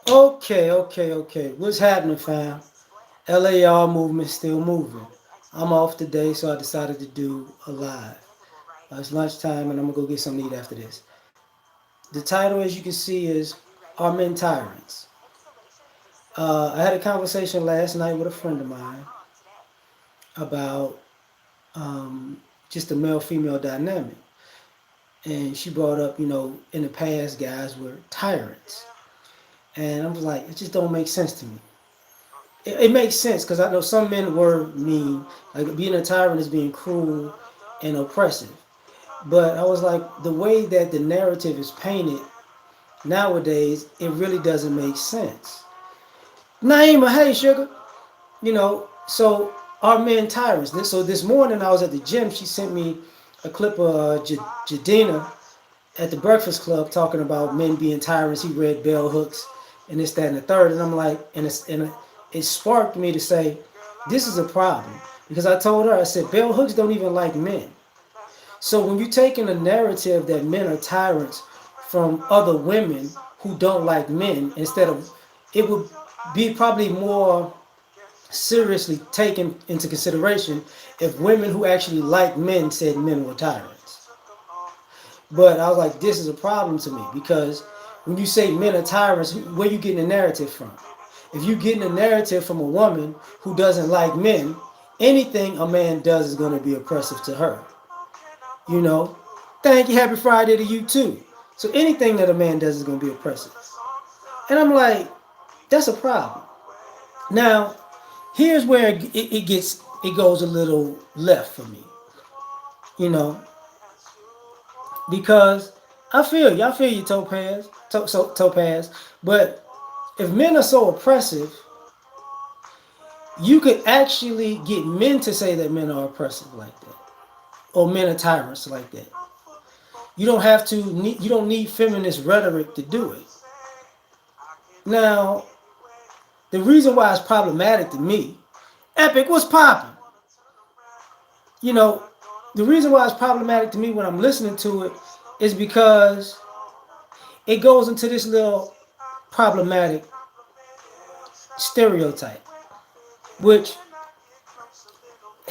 Okay. What's happening, fam? L.A.R. movement still moving. I'm off today, so I decided to do a live. It's lunchtime, and I'm gonna go get something to eat after this. The title, as you can see, is "Are Men Tyrants?" I had a conversation last night with a friend of mine about um, just the male-female dynamic, and she brought up, in the past, guys were tyrants, and I was like, it just don't make sense to me. It makes sense because I know some men were mean. Like being a tyrant is being cruel and oppressive. But I was like, the way that the narrative is painted nowadays, it really doesn't make sense. Naima, hey sugar, so our men tyrants. So this morning I was at the gym. She sent me a clip of Jadina at the Breakfast Club talking about men being tyrants. He read bell hooks and this, that, and the third. And I'm like, it sparked me to say, this is a problem. Because I told her, I said, bell hooks don't even like men. So when you're taking a narrative that men are tyrants from other women who don't like men, instead of, it would be probably more seriously taken into consideration if women who actually like men said men were tyrants. But I was like, this is a problem to me because when you say men are tyrants, where you getting the narrative from? If you getting a narrative from a woman who doesn't like men, anything a man does is going to be oppressive to her. You know? Thank you. Happy Friday to you too. So anything that a man does is going to be oppressive. And I'm like, that's a problem. Now, here's where it goes a little left for me. You know, because I feel you, Topaz. But if men are so oppressive, you could actually get men to say that men are oppressive like that, or men are tyrants like that. You don't have to. You don't need feminist rhetoric to do it. Now, the reason why it's problematic to me, Epic, what's popping? You know, the reason why it's problematic to me when I'm listening to it is because it goes into this little problematic stereotype, which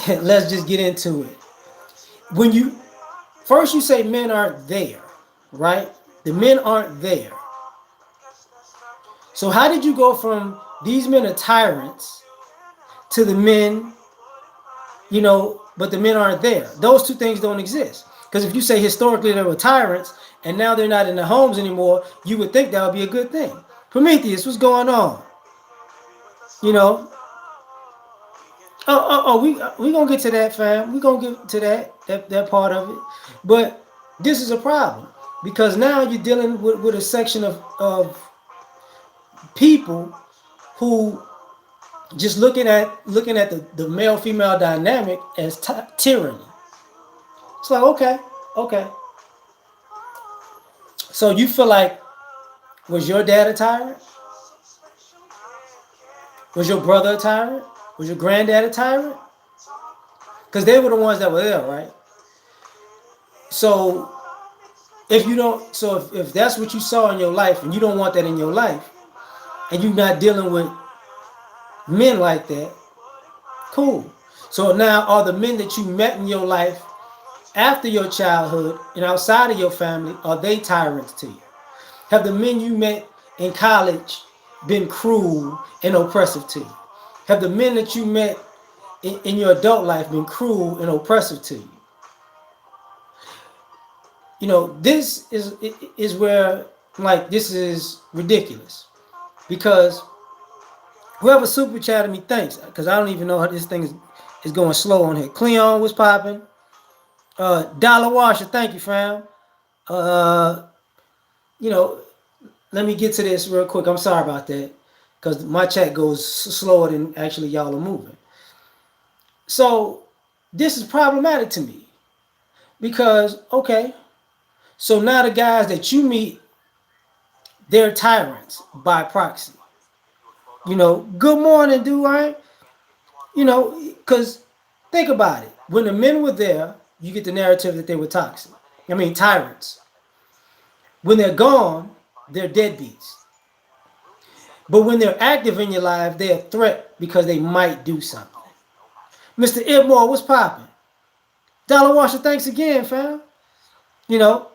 let's just get into it. When you first you say men aren't there, right? The men aren't there. So how did you go from these men are tyrants to the men, but the men aren't there? Those two things don't exist. Because if you say historically they were tyrants and now they're not in the homes anymore, you would think that would be a good thing. Prometheus, what's going on? You know, we gonna get to that, fam. We gonna get to that part of it. But this is a problem because now you're dealing with a section of people who just looking at the male female dynamic as tyranny. It's like okay. So you feel like was your dad a tyrant? Was your brother a tyrant? Was your granddad a tyrant? Because they were the ones that were there, right? So if that's what you saw in your life and you don't want that in your life, and you're not dealing with men like that, cool. So now are the men that you met in your life after your childhood and outside of your family, are they tyrants to you? Have the men you met in college been cruel and oppressive to you? Have the men that you met in your adult life been cruel and oppressive to you? This is where like this is ridiculous because whoever super chatted me, thanks, because I don't even know how this thing is going slow on here. Cleon was popping. Dollar Washer, thank you, fam. Uh, you know, let me get to this real quick. I'm sorry about that because my chat goes slower than actually y'all are moving. So this is problematic to me because okay, so now the guys that you meet, they're tyrants by proxy. Good morning, dude. Because think about it. When the men were there, you get the narrative that they were toxic. I mean, tyrants. When they're gone, they're deadbeats. But when they're active in your life, they're a threat because they might do something. Mr. Edmore, what's popping? Dollar Washer, thanks again, fam. You know,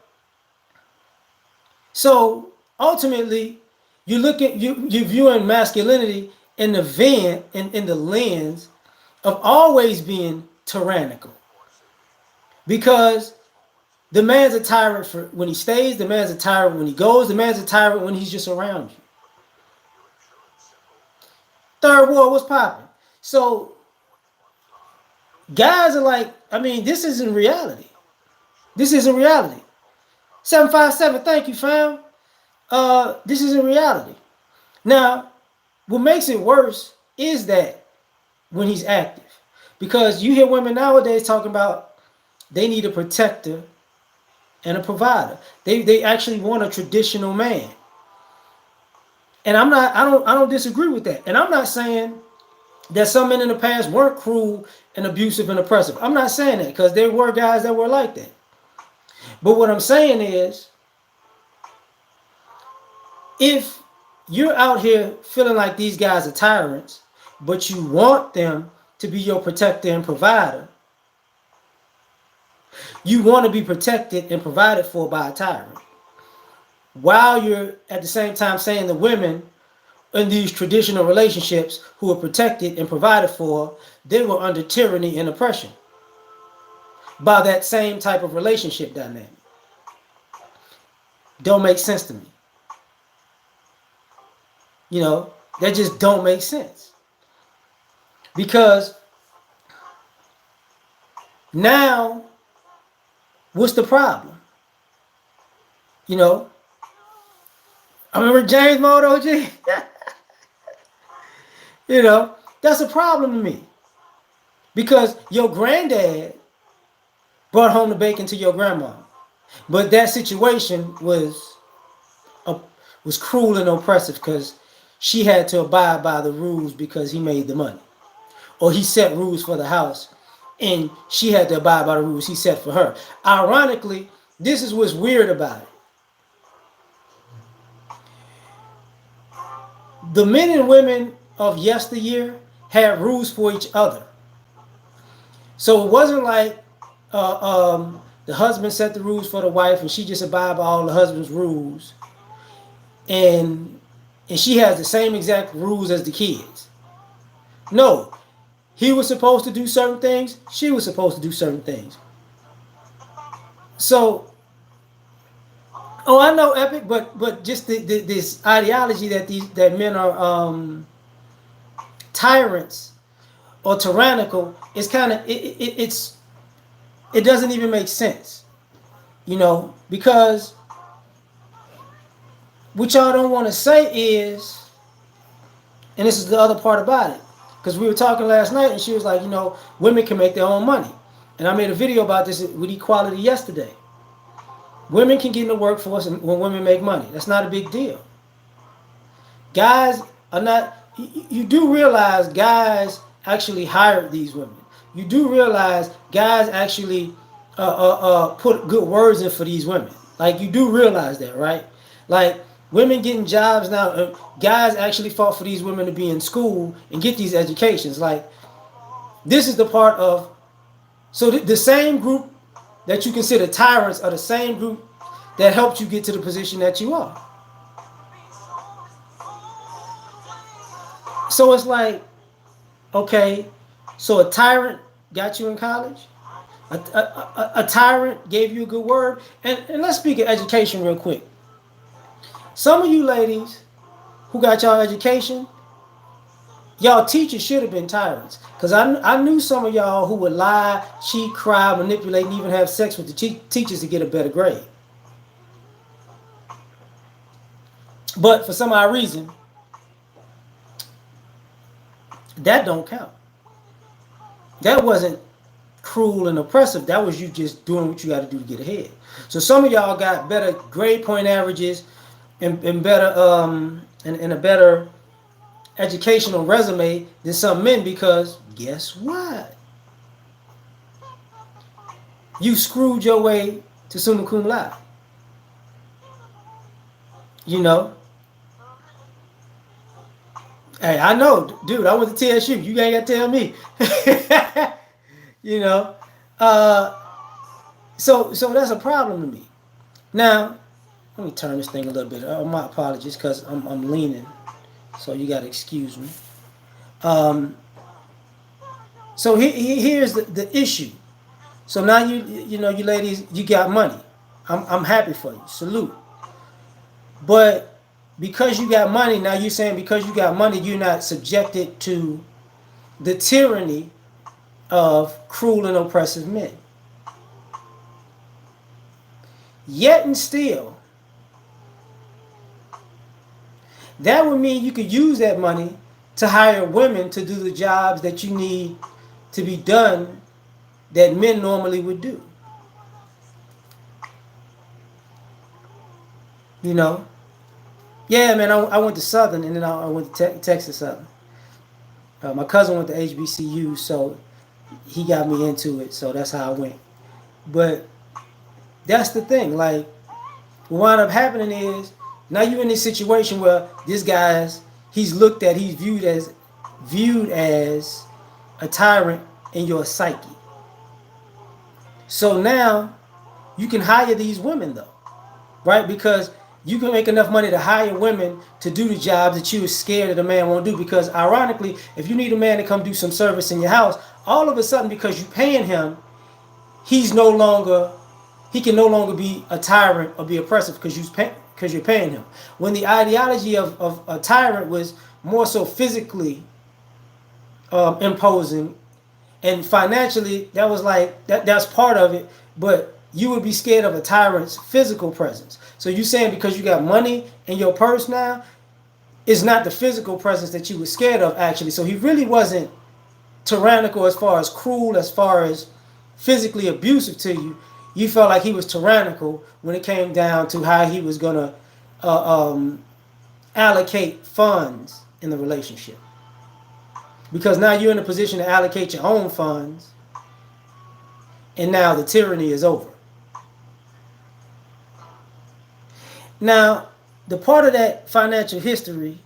so ultimately, you look at you viewing masculinity in the in the lens of always being tyrannical. Because the man's a tyrant for when he stays, the man's a tyrant when he goes, the man's a tyrant when he's just around you. Third war, what's popping? So guys are like, I mean, this isn't reality. This isn't reality. 757, thank you, fam. This isn't reality. Now, what makes it worse is that when he's active. Because you hear women nowadays talking about they need a protector and a provider. They actually want a traditional man. And I don't disagree with that. And I'm not saying that some men in the past weren't cruel and abusive and oppressive. I'm not saying that because there were guys that were like that. But what I'm saying is if you're out here feeling like these guys are tyrants, but you want them to be your protector and provider, you want to be protected and provided for by a tyrant. While you're at the same time saying the women in these traditional relationships who are protected and provided for, they were under tyranny and oppression by that same type of relationship dynamic. Don't make sense to me. You know, that just don't make sense. Because now, what's the problem? You know, I remember James Mode OG. You know, that's a problem to me. Because your granddad brought home the bacon to your grandma. But that situation uh, was cruel and oppressive because she had to abide by the rules because he made the money. Or he set rules for the house and she had to abide by the rules he set for her. Ironically, this is what's weird about it. The men and women of yesteryear had rules for each other. So it wasn't like the husband set the rules for the wife and she just abide by all the husband's rules. And she has the same exact rules as the kids. No, he was supposed to do certain things. She was supposed to do certain things. So, oh, I know Epic, but just this ideology that that men are tyrants or tyrannical is kind of it doesn't even make sense, you know, because what y'all don't want to say is, and this is the other part about it, because we were talking last night and she was like, you know, women can make their own money, and I made a video about this with equality yesterday. Women can get in the workforce when women make money. That's not a big deal. Guys are not. You do realize guys actually hired these women. You do realize guys actually put good words in for these women. Like you do realize that, right? Like women getting jobs now. Guys actually fought for these women to be in school and get these educations. Like this is the part of. So the same group that you consider tyrants are the same group that helped you get to the position that you are. So it's like, okay, so a tyrant got you in college? A tyrant gave you a good word? And let's speak of education real quick. Some of you ladies who got y'all education, y'all teachers should have been tyrants. Because I knew some of y'all who would lie, cheat, cry, manipulate, and even have sex with the teachers to get a better grade. But for some odd reason, that don't count. That wasn't cruel and oppressive. That was you just doing what you got to do to get ahead. So some of y'all got better grade point averages and better and a better educational resume than some men because guess what? You screwed your way to summa cum laude. You know? Hey, I know, dude. I went to TSU. You ain't got to tell me. you know, uh, so that's a problem to me. Now, let me turn this thing a little bit. My apologies, because I'm leaning, so you got to excuse me. Um, so here's the issue. So now you ladies, you got money. I'm happy for you. Salute. But because you got money, now you're saying because you got money, you're not subjected to the tyranny of cruel and oppressive men. Yet and still, that would mean you could use that money to hire women to do the jobs that you need to be done that men normally would do. You know? Yeah, man, I went to Southern and then I went to Texas Southern. My cousin went to HBCU, so he got me into it, so that's how I went. But that's the thing. Like, what wound up happening is now you're in this situation where this guy's he's viewed as a tyrant in your psyche. So now you can hire these women though, right? Because you can make enough money to hire women to do the jobs that you were scared that a man won't do. Because ironically, if you need a man to come do some service in your house, all of a sudden because you're paying him, he's no longer he can no longer be a tyrant or be oppressive because you're paying him. When the ideology of a tyrant was more so physically imposing, and financially that was like that's part of it, but you would be scared of a tyrant's physical presence. So you saying because you got money in your purse now, it's not the physical presence that you were scared of actually. So he really wasn't tyrannical as far as cruel, as far as physically abusive to you. You felt like he was tyrannical when it came down to how he was gonna uh, um, allocate funds in the relationship. Because now you're in a position to allocate your own funds, and now the tyranny is over. Now, the part of that financial history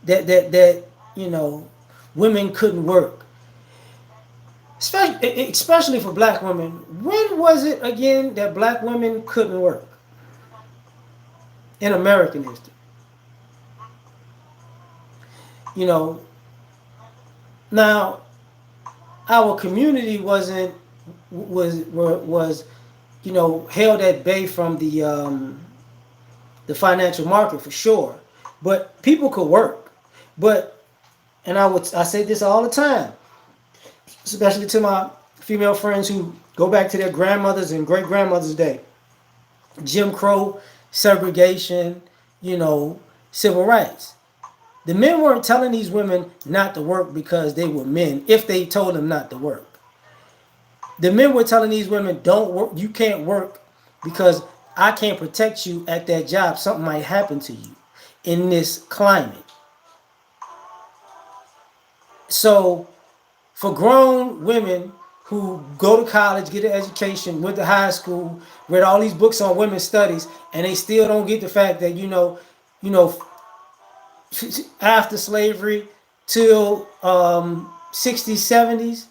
that you know women couldn't work, especially for black women. When was it again that black women couldn't work in American history? You know, now our community was held at bay from the financial market for sure, but people could work. But I say this all the time, especially to my female friends who go back to their grandmothers and great grandmothers' day. Jim Crow, segregation, you know, civil rights. The men weren't telling these women not to work because they were men, if they told them not to work. The men were telling these women, don't work, you can't work because I can't protect you at that job. Something might happen to you in this climate. So for grown women who go to college, get an education, went to high school, read all these books on women's studies, and they still don't get the fact that after slavery till 60s, 70s,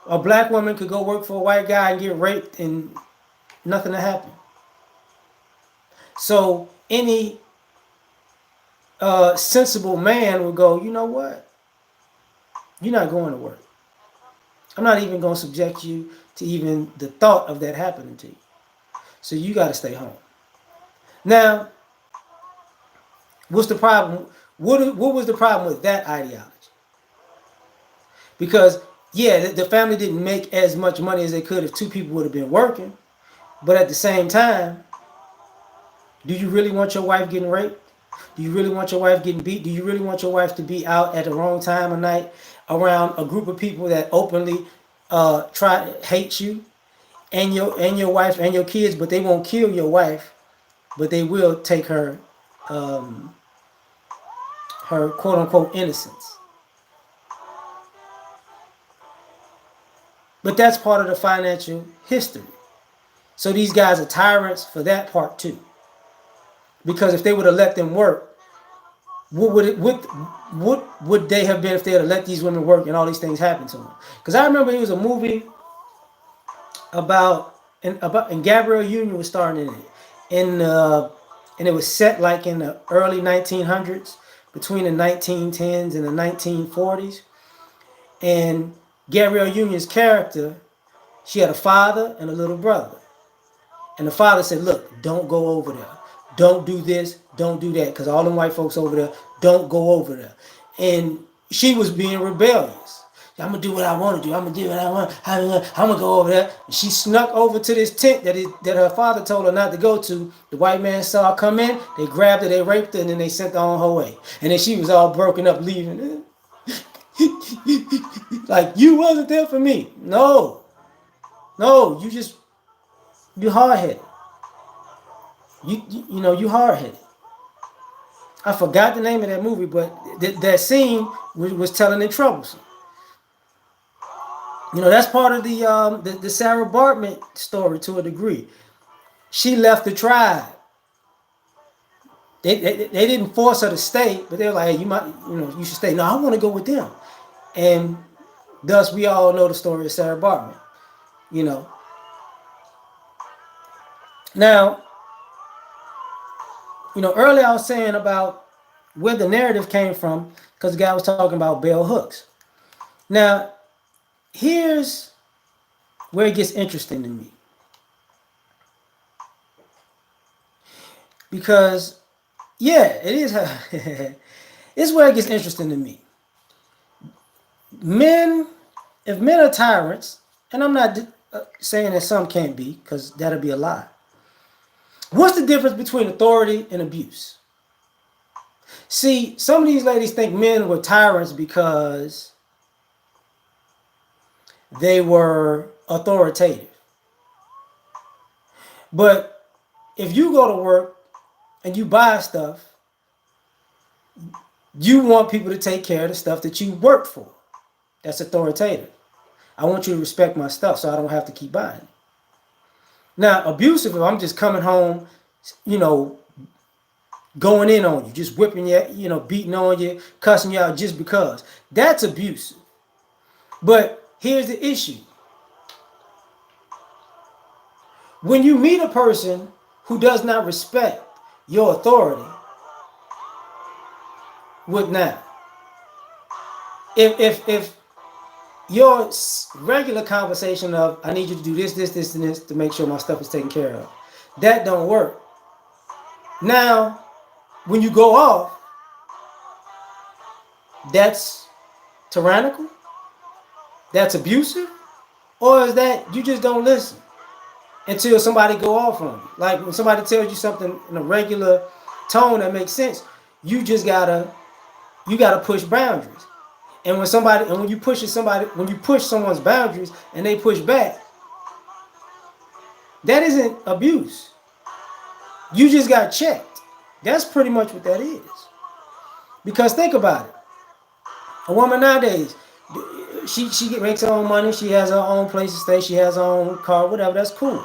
a black woman could go work for a white guy and get raped and nothing to happen. So any sensible man would go, you know what? You're not going to work. I'm not even going to subject you to even the thought of that happening to you. So you got to stay home. Now, what's the problem? What was the problem with that ideology? Because, yeah, the family didn't make as much money as they could if two people would have been working. But at the same time, do you really want your wife getting raped? Do you really want your wife getting beat? Do you really want your wife to be out at the wrong time of night around a group of people that openly hate you and your wife and your kids, but they won't kill your wife, but they will take her quote unquote innocence. But that's part of the financial history. So these guys are tyrants for that part too. Because if they would have let them work, what would they have been if they had let these women work and all these things happen to them? Because I remember it was a movie and Gabrielle Union was starring in it, and and it was set like in the early 1900s, between the 1910s and the 1940s, and Gabrielle Union's character, she had a father and a little brother. And the father said, look, don't go over there. Don't do this. Don't do that. Because all them white folks over there, don't go over there. And she was being rebellious. I'm going to do what I want to do. I'm going to do what I want. I'm going to go over there. And she snuck over to this tent that her father told her not to go to. The white man saw her come in. They grabbed her. They raped her. And then they sent her on her way. And then she was all broken up leaving. Like, you wasn't there for me. No. No, you hard-headed. You hard-headed. I forgot the name of that movie, but that scene was telling it troublesome. That's part of the Sarah Bartman story to a degree. She left the tribe. They didn't force her to stay, but they were like, hey, you should stay. No, I want to go with them. And thus we all know the story of Sarah Bartman. You know. Now, earlier I was saying about where the narrative came from, because the guy was talking about bell hooks. Now, here's where it gets interesting to me. Because, yeah, it is. It's where it gets interesting to me. If men are tyrants, and I'm not saying that some can't be, because that'll be a lie. What's the difference between authority and abuse? See, some of these ladies think men were tyrants because they were authoritative. But if you go to work and you buy stuff, you want people to take care of the stuff that you work for. That's authoritative. I want you to respect my stuff so I don't have to keep buying it. Now, abusive, if I'm just coming home, going in on you, just whipping you, beating on you, cussing you out just because. That's abusive. But here's the issue. When you meet a person who does not respect your authority, what now? If your regular conversation of I need you to do this, this, this, and this to make sure my stuff is taken care of, that don't work. Now, when you go off, that's tyrannical? That's abusive? Or is that you just don't listen until somebody go off on you? Like when somebody tells you something in a regular tone that makes sense, you gotta push boundaries. And when you push someone's boundaries and they push back, that isn't abuse. You just got checked. That's pretty much what that is. Because think about it. A woman nowadays, she makes her own money. She has her own place to stay. She has her own car, whatever. That's cool.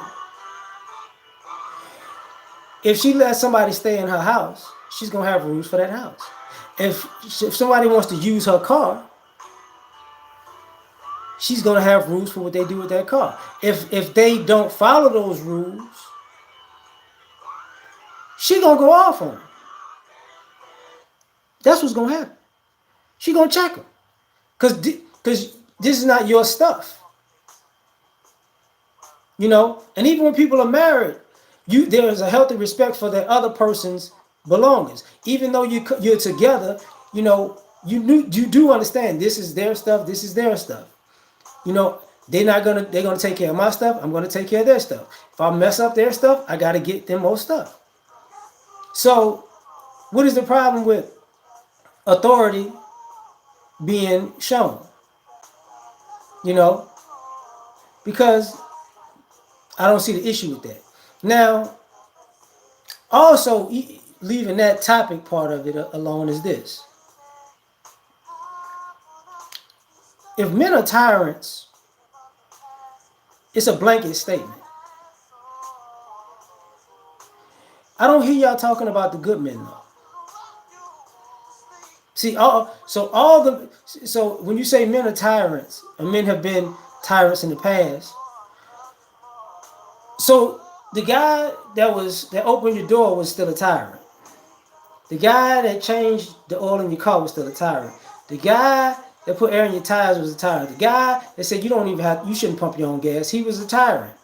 If she lets somebody stay in her house, she's going to have rules for that house. If somebody wants to use her car, she's going to have rules for what they do with that car. If they don't follow those rules, she's going to go off on them. That's what's going to happen. She's going to check them. Because this is not your stuff. And even when people are married, there is a healthy respect for the other person's belongings. Even though you're together, you do understand this is their stuff, this is their stuff. They're gonna take care of my stuff, I'm gonna take care of their stuff. If I mess up their stuff, I gotta get them more stuff. So what is the problem with authority being shown? Because I don't see the issue with that. Now, also leaving that topic part of it alone is this. If men are tyrants, it's a blanket statement. I don't hear y'all talking about the good men though. See, so when you say men are tyrants, or men have been tyrants in the past, so the guy that opened your door was still a tyrant. The guy that changed the oil in your car was still a tyrant. The guy that put air in your tires was a tyrant. The guy that said you shouldn't pump your own gas, he was a tyrant.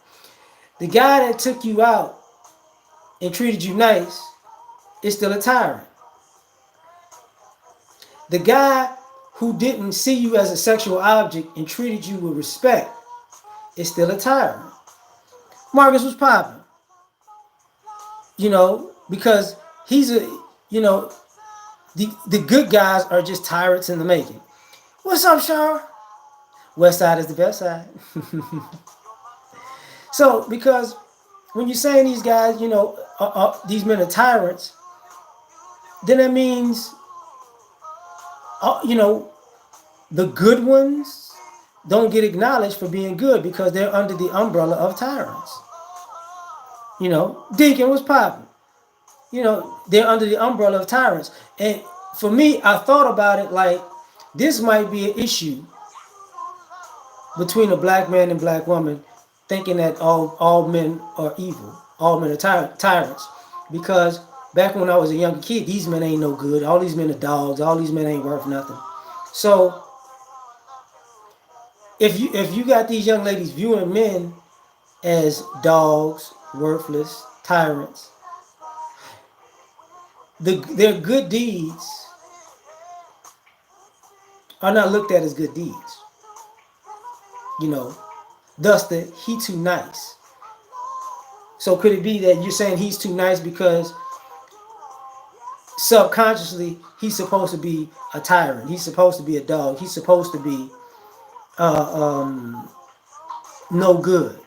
The guy that took you out and treated you nice is still a tyrant. The guy who didn't see you as a sexual object and treated you with respect is still a tyrant. Marcus was popping, because he's you know, the good guys are just tyrants in the making. What's up, Sean? West side is the best side. So, because when you're saying these guys, these men are tyrants, then that means, you know, the good ones don't get acknowledged for being good because they're under the umbrella of tyrants. Deacon was popping. They're under the umbrella of tyrants. And for me, I thought about it like this might be an issue between a black man and black woman, thinking that all men are evil, all men are tyrants. Because back when I was a younger kid, these men ain't no good. All these men are dogs. All these men ain't worth nothing. So if you got these young ladies viewing men as dogs, worthless, tyrants, their good deeds are not looked at as good deeds. Thus he too nice. So could it be that you're saying he's too nice because subconsciously he's supposed to be a tyrant, he's supposed to be a dog, he's supposed to be no good,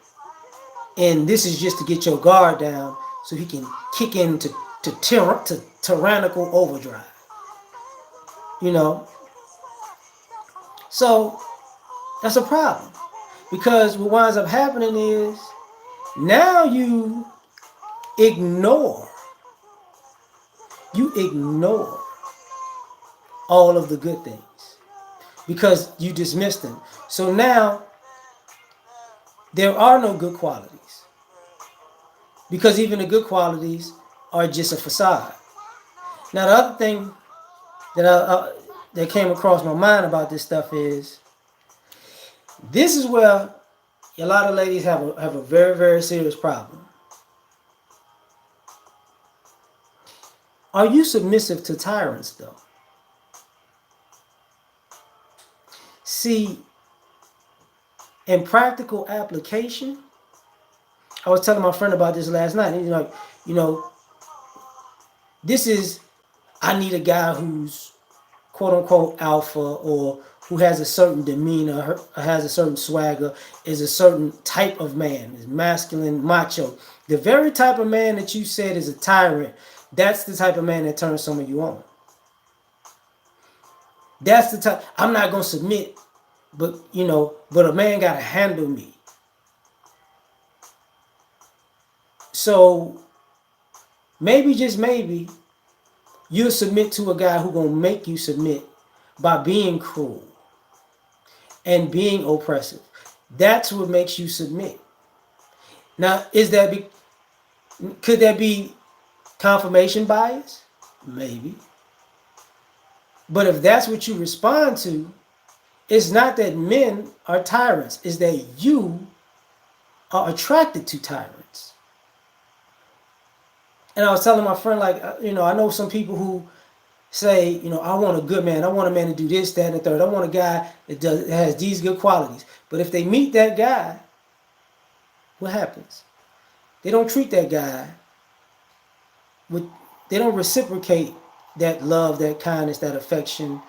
and this is just to get your guard down so he can kick into to tyrannical overdrive. you know so that's a problem, because what winds up happening is now ignore you ignore all of the good things because you dismiss them. So now there are no good qualities, because even the good qualities are just a facade. Now the other thing that came across my mind about this stuff is this is where a lot of ladies have a very, very serious problem. Are you submissive to tyrants though? See, in practical application, I was telling my friend about this last night. He's like, this is, I need a guy who's quote unquote alpha, or who has a certain demeanor, has a certain swagger, is a certain type of man, is masculine, macho. The very type of man that you said is a tyrant, that's the type of man that turns some of you on. That's the type. I'm not gonna submit, but a man gotta handle me. So maybe, just maybe, you'll submit to a guy who gonna make you submit by being cruel and being oppressive. That's what makes you submit. Now, could that be confirmation bias? Maybe. But if that's what you respond to, it's not that men are tyrants, it's that you are attracted to tyrants. And I was telling my friend, like, I know some people who say, I want a good man. I want a man to do this, that, and the third. I want a guy that has these good qualities. But if they meet that guy, what happens? They don't treat that guy they don't reciprocate that love, that kindness, that affection,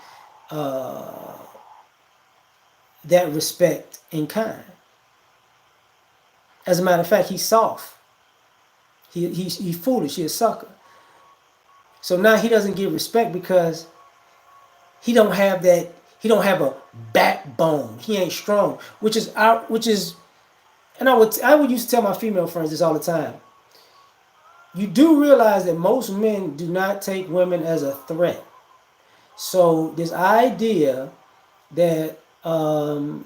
that respect in kind. As a matter of fact, he's soft. He's foolish. He's a sucker. So now he doesn't get respect because he don't have that. He don't have a backbone. He ain't strong. Which is, and I would used to tell my female friends this all the time. You do realize that most men do not take women as a threat. So this idea that a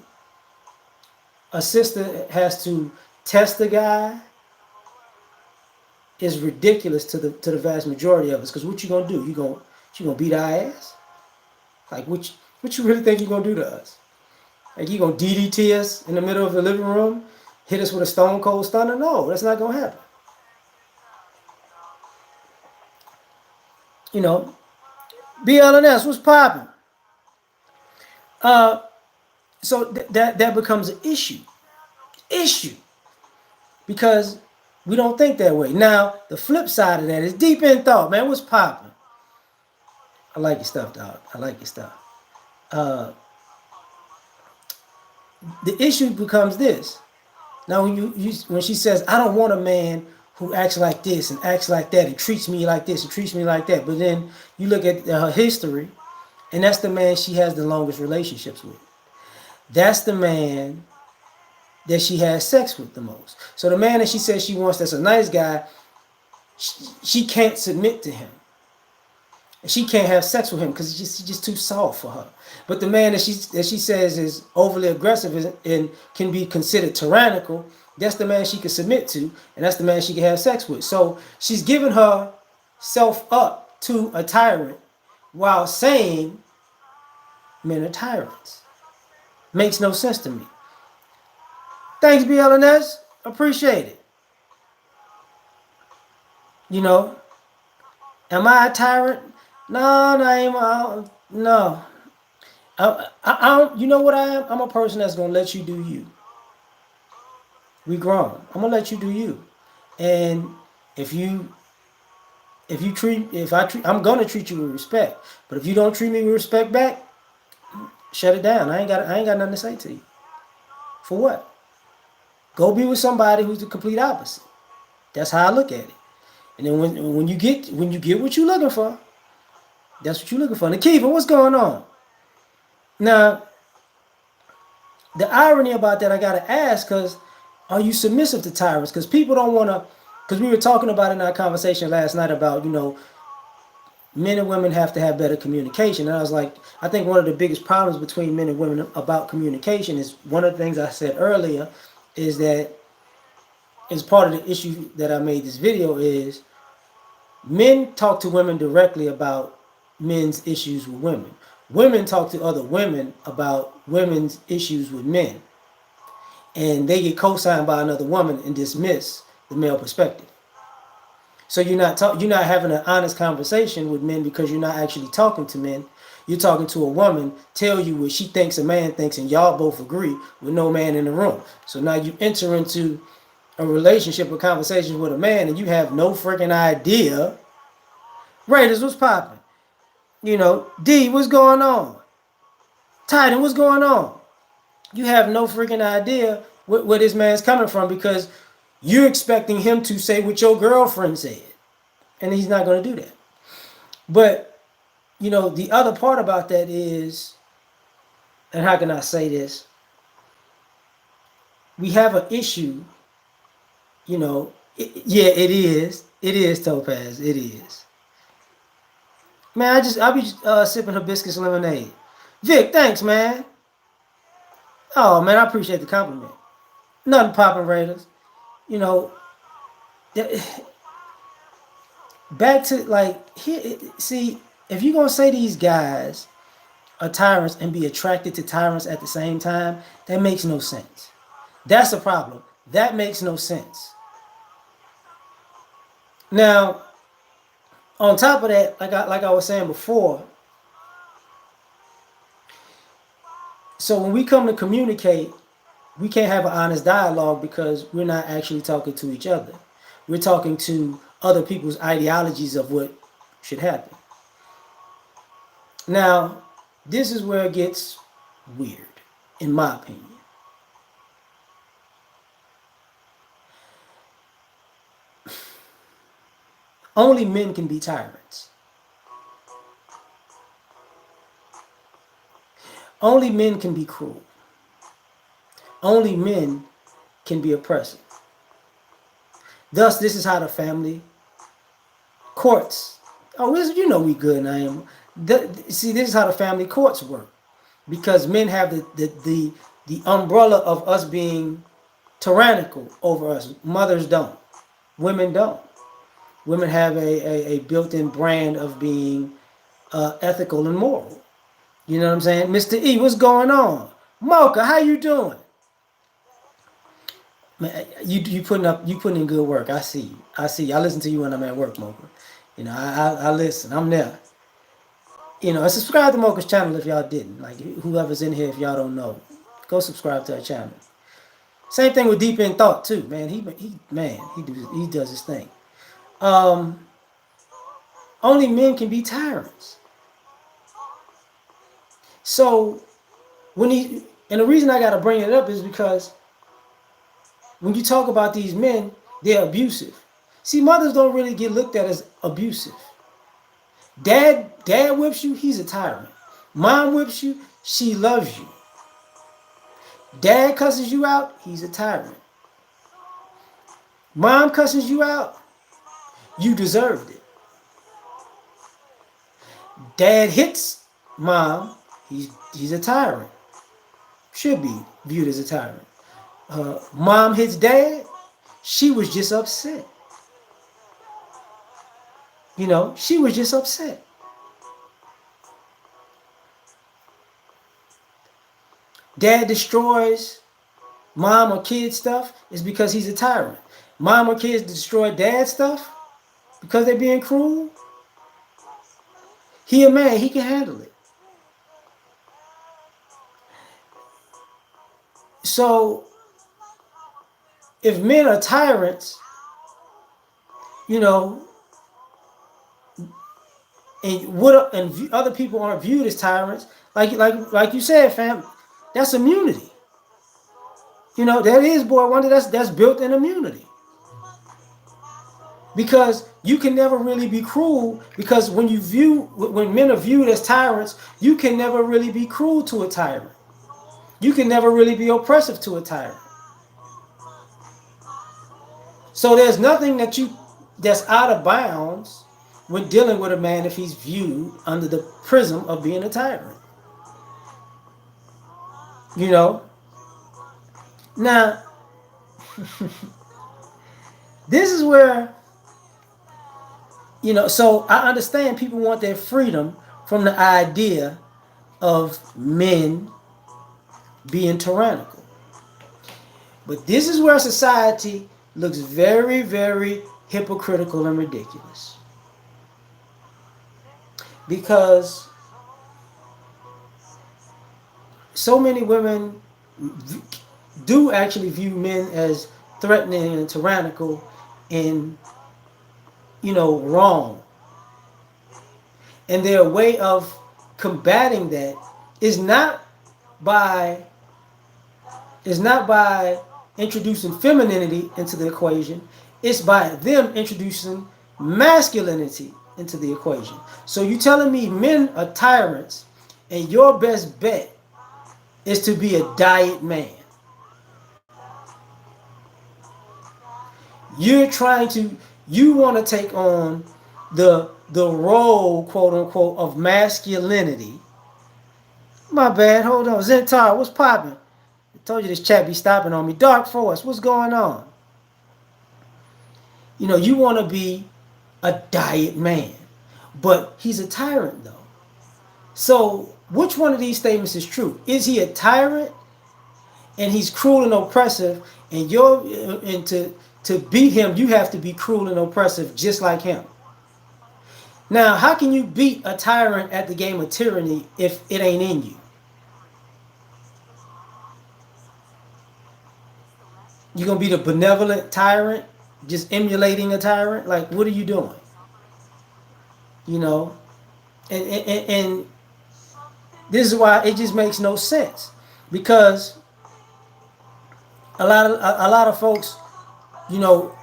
sister has to test the guy is ridiculous to the vast majority of us. Because what you gonna do? You gonna beat our ass? Like what you really think you gonna do to us? Like you gonna DDT us in the middle of the living room, hit us with a stone cold stunner? No, that's not gonna happen. You know, BLNS, what's popping? Uh, so that becomes an issue because we don't think that way. Now the flip side of that is deep in thought, man. What's popping? I like your stuff, dog. I like your stuff. Uh, the issue becomes this. Now, when she says, "I don't want a man who acts like this and acts like that and treats me like this and treats me like that," but then you look at her history, and that's the man she has the longest relationships with. That's the man that she has sex with the most. So the man that she says she wants, that's a nice guy, she can't submit to him. She can't have sex with him because he's just too soft for her. But the man that she says is overly aggressive and can be considered tyrannical, that's the man she can submit to, and that's the man she can have sex with. So she's giving herself up to a tyrant while saying men are tyrants. Makes no sense to me. Thanks, BLNS. Appreciate it. You know, am I a tyrant? No, no, I ain't. No. I don't, you know what I am? I'm a person that's gonna let you do you. We grown. I'm gonna let you do you. And if you if I treat, I'm gonna treat you with respect. But if you don't treat me with respect back, shut it down. I ain't got nothing to say to you. For what? Go be with somebody who's the complete opposite. That's how I look at it. And then when you get what you're looking for, that's what you're looking for. Nakiva, what's going on? Now, the irony about that, I gotta ask, because are you submissive to tyrants? Because people don't want to. Because we were talking about in our conversation last night about men and women have to have better communication, and I was like, I think one of the biggest problems between men and women about communication is one of the things I said earlier, is that is part of the issue that I made this video is men talk to women directly about men's issues with women. Women talk to other women about women's issues with men. And they get co-signed by another woman and dismiss the male perspective. So you're not having an honest conversation with men because you're not actually talking to men. You're talking to a woman, tell you what she thinks a man thinks, and y'all both agree with no man in the room. So now you enter into a relationship or conversation with a man and you have no freaking idea. Raiders, what's popping? D, what's going on? Titan, what's going on? You have no freaking idea where this man's coming from because you're expecting him to say what your girlfriend said. And he's not going to do that. But, the other part about that is, and how can I say this? We have an issue, yeah, it is. It is, Topaz. It is. Man, I'll be sipping hibiscus lemonade. Vic, thanks, man. Oh, man, I appreciate the compliment. Nothing popping, Raiders. You know, back to like here. See, if you're gonna say these guys are tyrants and be attracted to tyrants at the same time, that makes no sense. That's a problem. That makes no sense. Now, on top of that, like I was saying before, so when we come to communicate, we can't have an honest dialogue because we're not actually talking to each other. We're talking to other people's ideologies of what should happen. Now, this is where it gets weird, in my opinion. Only men can be tyrants. Only men can be cruel. Only men can be oppressive. Thus, this is how the family courts. Oh, we good, Naima. See, this is how the family courts work. Because men have the umbrella of us being tyrannical over us. Mothers don't. Women don't. Women have a built-in brand of being ethical and moral. You know what I'm saying? Mr. E, what's going on? Mocha, how you doing? Man, you putting in good work. I see you. I see you. I listen to you when I'm at work, Mocha. You know, I listen. I'm there. You know, and subscribe to Mocha's channel if y'all didn't. Like whoever's in here, if y'all don't know, go subscribe to her channel. Same thing with Deep in Thought too, man. He does his thing. Um, Only men can be tyrants. So and the reason I gotta bring it up is because when you talk about these men, they're abusive. See, mothers don't really get looked at as abusive. Dad whips you, he's a tyrant. Mom whips you, she loves you. Dad cusses you out, he's a tyrant. Mom cusses you out, you deserved it. Dad hits mom, he's a tyrant. Should be viewed as a tyrant. Mom hits dad, she was just upset. You know, she was just upset. Dad destroys mom or kid stuff is because he's a tyrant. Mom or kids destroy dad stuff because they're being cruel. He a man, he can handle it. So if men are tyrants, you know, and other people aren't viewed as tyrants, like you said, fam, that's immunity. You know, that is, boy wonder, that's built-in immunity. Because you can never really be cruel, because when men are viewed as tyrants, you can never really be cruel to a tyrant. You can never really be oppressive to a tyrant. So there's nothing that's out of bounds when dealing with a man if he's viewed under the prism of being a tyrant. You know? Now, this is where, you know, so I understand people want their freedom from the idea of men being tyrannical. But this is where society looks very, very hypocritical and ridiculous. Because so many women do actually view men as threatening and tyrannical and, you know, wrong. And their way of combating that is not by introducing femininity into the equation. It's by them introducing masculinity into the equation. So you telling me men are tyrants and your best bet is to be a diet man. You want to take on the role, quote unquote, of masculinity. My bad, hold on. Zentar, what's popping? I told you this chat be stopping on me. Dark Force, what's going on? You know, you want to be a diet man. But he's a tyrant, though. So, which one of these statements is true? Is he a tyrant and he's cruel and oppressive, and to beat him, you have to be cruel and oppressive just like him? Now, how can you beat a tyrant at the game of tyranny if it ain't in you? You gonna be the benevolent tyrant, just emulating a tyrant? Like, what are you doing? You know, and this is why it just makes no sense, because a lot of folks, you know,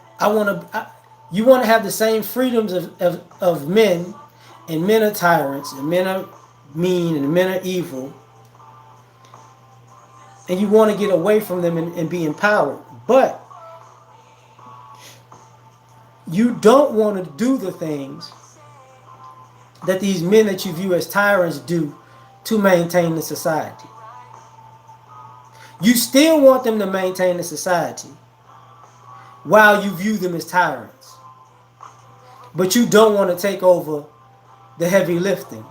you want to have the same freedoms of men, and men are tyrants, and men are mean, and men are evil, and you want to get away from them and be empowered. But you don't want to do the things that these men that you view as tyrants do to maintain the society. You still want them to maintain the society while you view them as tyrants. But you don't want to take over the heavy lifting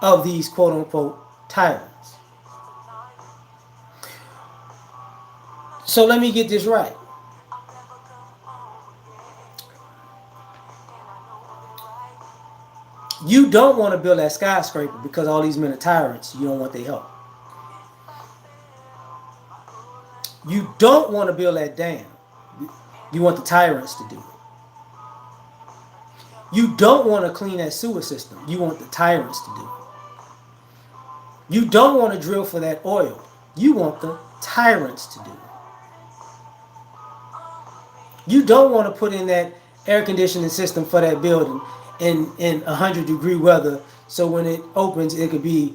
of these quote unquote tyrants. So let me get this right. You don't want to build that skyscraper because all these men are tyrants. You don't want their help. You don't want to build that dam. You want the tyrants to do it. You don't want to clean that sewer system. You want the tyrants to do it. You don't want to drill for that oil. You want the tyrants to do it. You don't want to put in that air conditioning system for that building in 100-degree weather, so when it opens, it could be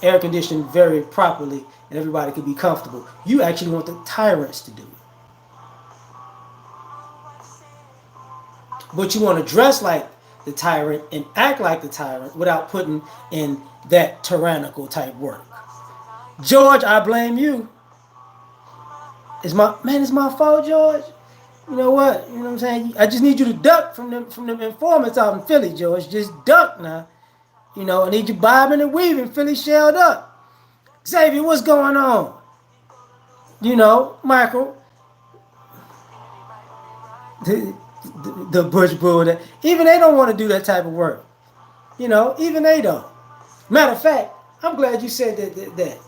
air conditioned very properly and everybody could be comfortable. You actually want the tyrants to do it. But you want to dress like the tyrant and act like the tyrant without putting in that tyrannical type work. George, I blame you. It's my fault, George. You know what? You know what I'm saying? I just need you to duck from them informants out in Philly, George. Just duck now. You know, I need you bobbing and weaving, Philly shelled up. Xavier, what's going on? You know, Michael, the Bush Bull. Even they don't want to do that type of work. You know, even they don't. Matter of fact, I'm glad you said that.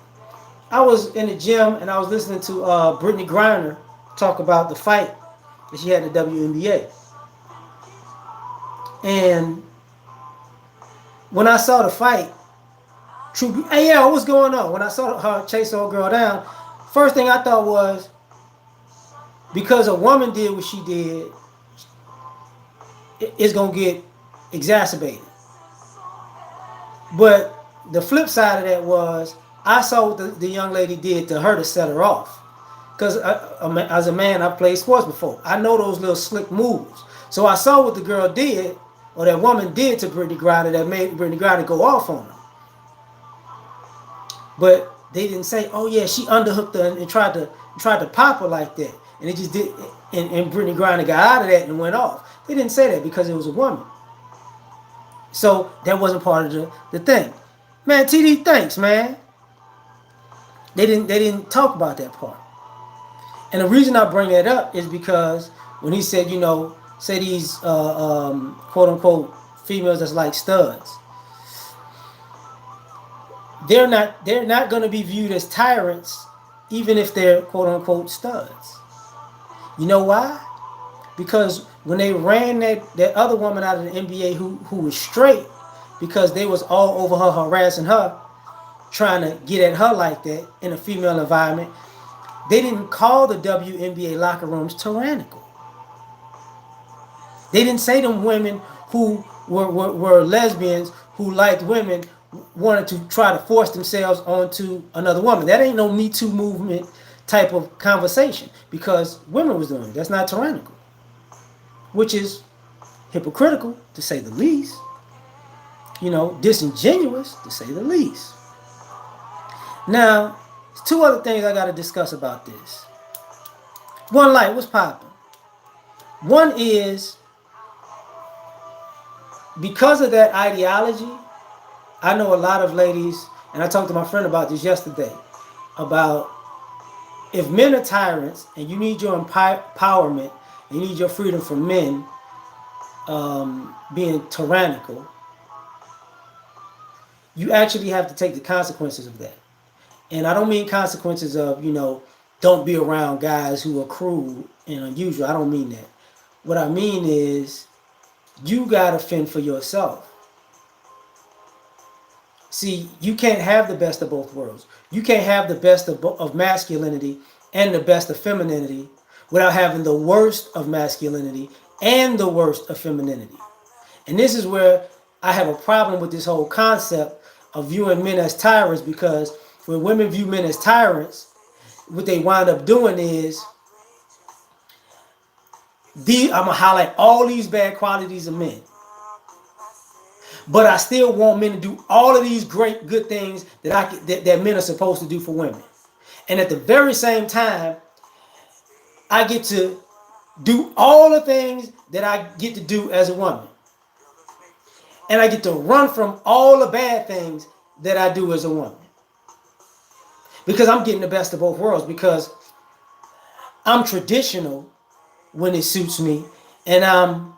I was in the gym and I was listening to Brittany Griner talk about the fight that she had in the WNBA. And when I saw the fight, hey, yeah, what's going on? When I saw her chase the old girl down, first thing I thought was, because a woman did what she did, it's going to get exacerbated. But the flip side of that was, I saw what the young lady did to her to set her off. Because as a man, I've played sports before. I know those little slick moves. So I saw what the girl did, or that woman did to Brittany Griner that made Brittany Griner go off on her. But they didn't say, oh yeah, she underhooked her and tried to pop her like that. And it just did, and Brittany Griner got out of that and went off. They didn't say that because it was a woman. So that wasn't part of the thing. Man, TD, thanks, man. They didn't talk about that part. And the reason I bring that up is because when he said, you know, say these quote unquote females that's like studs, they're not going to be viewed as tyrants, even if they're quote unquote studs. You know why? Because when they ran that other woman out of the NBA who was straight, because they was all over her harassing her, trying to get at her like that in a female environment, they didn't call the WNBA locker rooms tyrannical. They didn't say them women who were lesbians who liked women wanted to try to force themselves onto another woman. That ain't no Me Too movement type of conversation, because women was doing it. That's not tyrannical, which is hypocritical to say the least. You know, disingenuous to say the least. Now, there's two other things I got to discuss about this. One, light, what's popping? One is, because of that ideology, I know a lot of ladies, and I talked to my friend about this yesterday, about if men are tyrants and you need your empowerment, you need your freedom from men being tyrannical, you actually have to take the consequences of that. And I don't mean consequences of, you know, don't be around guys who are cruel and unusual. I don't mean that. What I mean is, you got to fend for yourself. See, you can't have the best of both worlds. You can't have the best of masculinity and the best of femininity without having the worst of masculinity and the worst of femininity. And this is where I have a problem with this whole concept of viewing men as tyrants, because when women view men as tyrants, what they wind up doing is, I'm going to highlight all these bad qualities of men. But I still want men to do all of these great good things that men are supposed to do for women. And at the very same time, I get to do all the things that I get to do as a woman. And I get to run from all the bad things that I do as a woman. Because I'm getting the best of both worlds. Because I'm traditional when it suits me, and I'm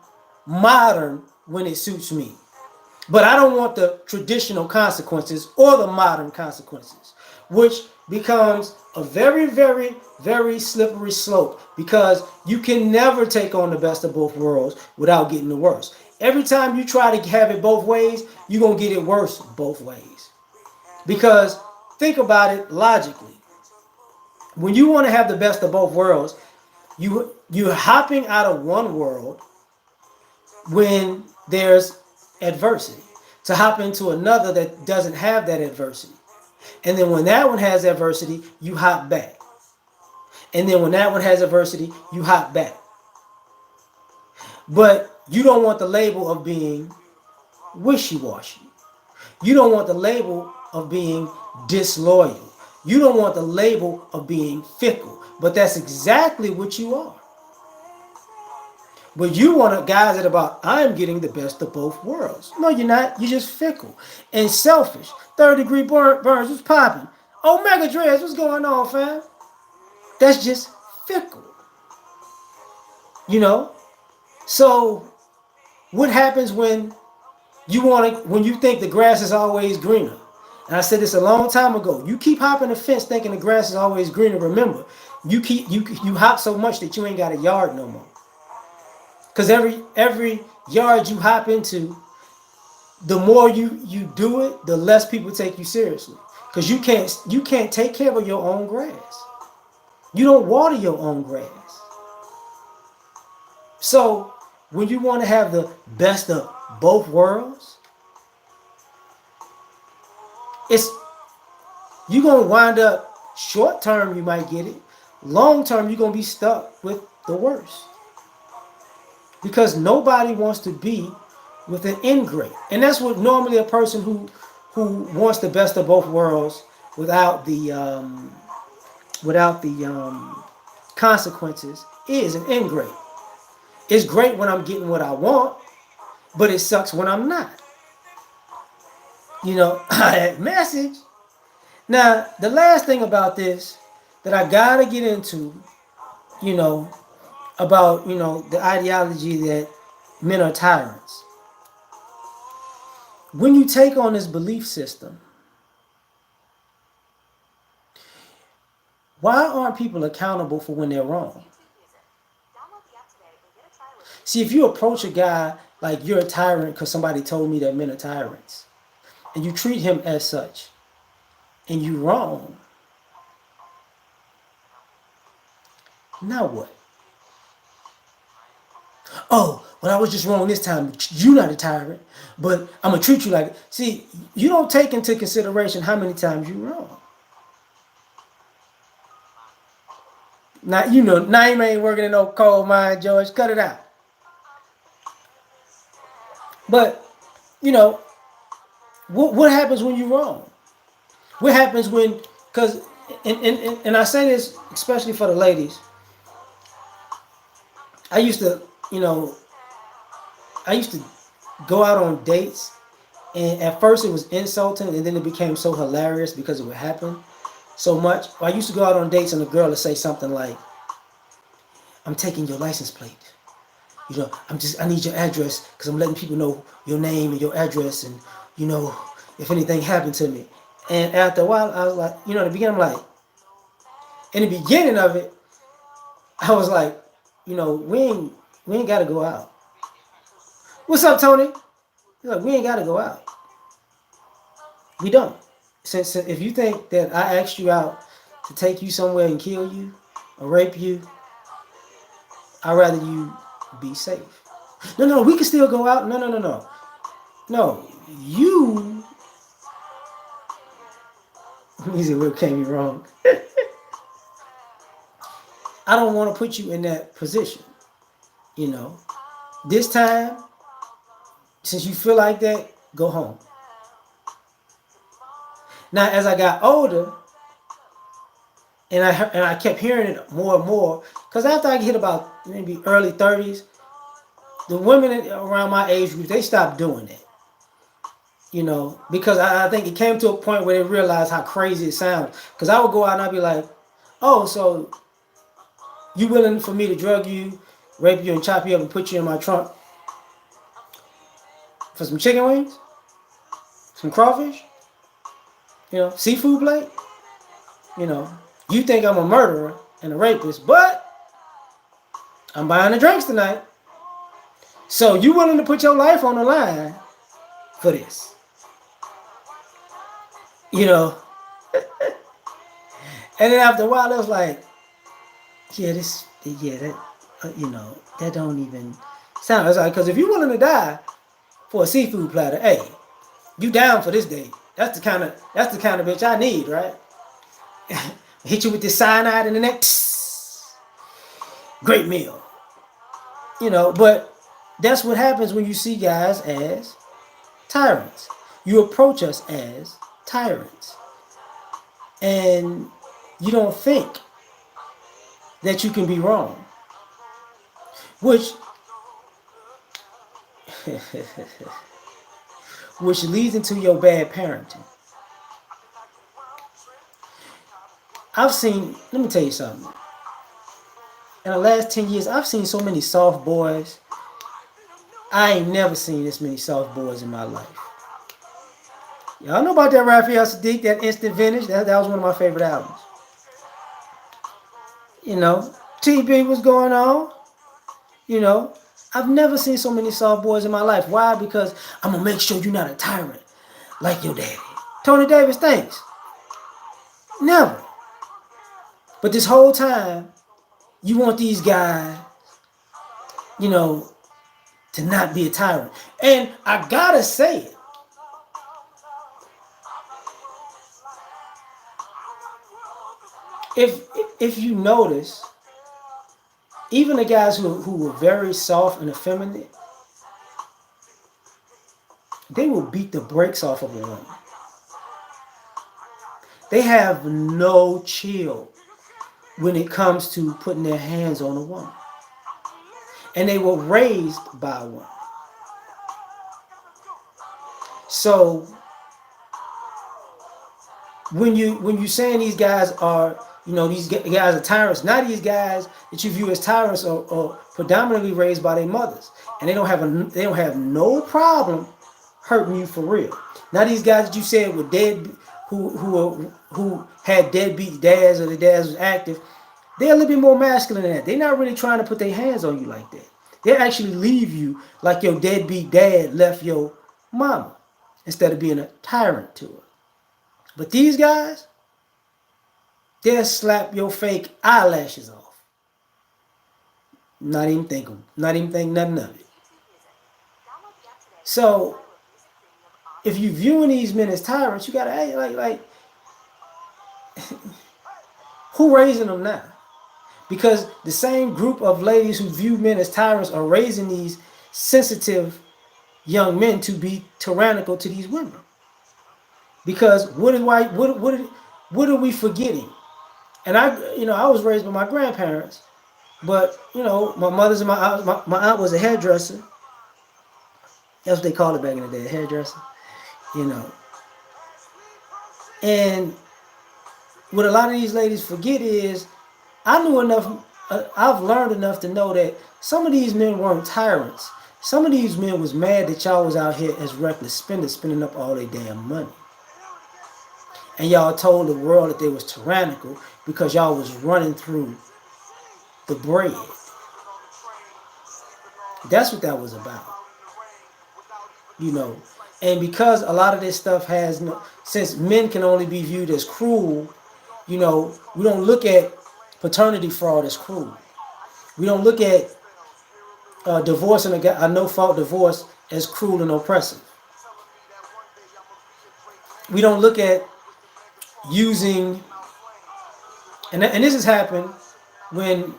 modern when it suits me. But I don't want the traditional consequences or the modern consequences, which becomes a very, very, very slippery slope because you can never take on the best of both worlds without getting the worst. Every time you try to have it both ways, you're going to get it worse both ways. Because think about it logically. When you want to have the best of both worlds, you're hopping out of one world when there's adversity to hop into another that doesn't have that adversity. And then when that one has adversity, you hop back. And then when that one has adversity, you hop back. But you don't want the label of being wishy-washy. You don't want the label of being disloyal. You don't want the label of being fickle. But that's exactly what you are. But you want guys that are about, I'm getting the best of both worlds. No, you're not. You're just fickle and selfish. Third degree burns, what's popping? Omega Dreads, what's going on, fam? That's just fickle. You know? So what happens when when you think the grass is always greener? And I said this a long time ago. You keep hopping the fence thinking the grass is always greener. Remember, you hop so much that you ain't got a yard no more. Because every yard you hop into, the more you do it, the less people take you seriously. Because you can't take care of your own grass. You don't water your own grass. So when you want to have the best of both worlds, it's you're gonna wind up short term you might get it. Long term you're gonna be stuck with the worst. Because nobody wants to be with an ingrate. And that's what normally a person who wants the best of both worlds without the consequences is an ingrate. It's great when I'm getting what I want, but it sucks when I'm not. You know, that message. Now, the last thing about this that I gotta get into, you know, about, the ideology that men are tyrants. When you take on this belief system, why aren't people accountable for when they're wrong? See, if you approach a guy like you're a tyrant because somebody told me that men are tyrants, and you treat him as such, and you wrong, now what? Oh, well, I was just wrong this time. You're not a tyrant, but I'm gonna treat you like it. See, you don't take into consideration how many times you're wrong. Now, Naima ain't working in no coal mine, George. Cut it out. But, you know, what happens when you're wrong? What happens when, because, and I say this especially for the ladies, I used to, you know, I used to go out on dates, and at first it was insulting, and then it became so hilarious because it would happen so much. I used to go out on dates, and the girl would say something like, I'm taking your license plate. I need your address because I'm letting people know your name and your address, and, if anything happened to me. And after a while, I was like, in the beginning, in the beginning of it, I was like, we ain't got to go out. What's up, Tony? He's like, we ain't got to go out. We don't. Since if you think that I asked you out to take you somewhere and kill you or rape you, I'd rather you be safe. No, we can still go out. No. No, you. He said, what came me wrong? I don't want to put you in that position. This time, since you feel like that, go home. Now, as I got older, and I kept hearing it more and more, because after I hit about maybe early 30s, the women around my age group, they stopped doing it. Because I think it came to a point where they realized how crazy it sounds. Because I would go out and I'd be like, oh, so you willing for me to drug you, rape you, and chop you up and put you in my trunk for some chicken wings, some crawfish, seafood plate? You know, you think I'm a murderer and a rapist, but I'm buying the drinks tonight. So you willing to put your life on the line for this? You know, and then after a while, I was like, that, that don't even sound. It's like, because if you're willing to die for a seafood platter, hey, you down for this day? That's the kind of bitch I need, right? Hit you with this cyanide in the neck. Great meal. But that's what happens when you see guys as tyrants. You approach us as tyrants. And you don't think that you can be wrong. Which which leads into your bad parenting. Let me tell you something. In the last 10 years, I've seen so many soft boys. I ain't never seen this many soft boys in my life. Y'all know about that Raphael Sadiq, that Instant Vintage? That was one of my favorite albums. TB was going on. I've never seen so many soft boys in my life. Why? Because I'm going to make sure you're not a tyrant like your daddy. Tony Davis, thanks. Never. But this whole time, you want these guys, to not be a tyrant. And I gotta say it. If you notice, even the guys who were very soft and effeminate, they will beat the brakes off of a woman. They have no chill when it comes to putting their hands on a woman. And they were raised by a woman. So when you saying these guys are, these guys are tyrants, not these guys that you view as tyrants are predominantly raised by their mothers, and they don't have no problem hurting you for real. Now these guys that you said were dead, who had deadbeat dads, or the dads was active, they're a little bit more masculine than that. They're not really trying to put their hands on you like that. They actually leave you like your deadbeat dad left your mama, instead of being a tyrant to her. But these guys, they'll slap your fake eyelashes off. Not even think nothing of it. So if you viewing these men as tyrants, you gotta, hey, like who raising them now? Because the same group of ladies who view men as tyrants are raising these sensitive young men to be tyrannical to these women. Because what are we forgetting? And I was raised by my grandparents, but my mother's and my aunt was a hairdresser. That's what they called it back in the day, a hairdresser. And what a lot of these ladies forget is, I knew enough. I've learned enough to know that some of these men weren't tyrants. Some of these men was mad that y'all was out here as reckless spenders, spending up all their damn money. And y'all told the world that they was tyrannical because y'all was running through the bread. That's what that was about. And because a lot of this stuff has since men can only be viewed as cruel, we don't look at paternity fraud as cruel. We don't look at divorce and a no-fault divorce as cruel and oppressive. We don't look at using, and this has happened when,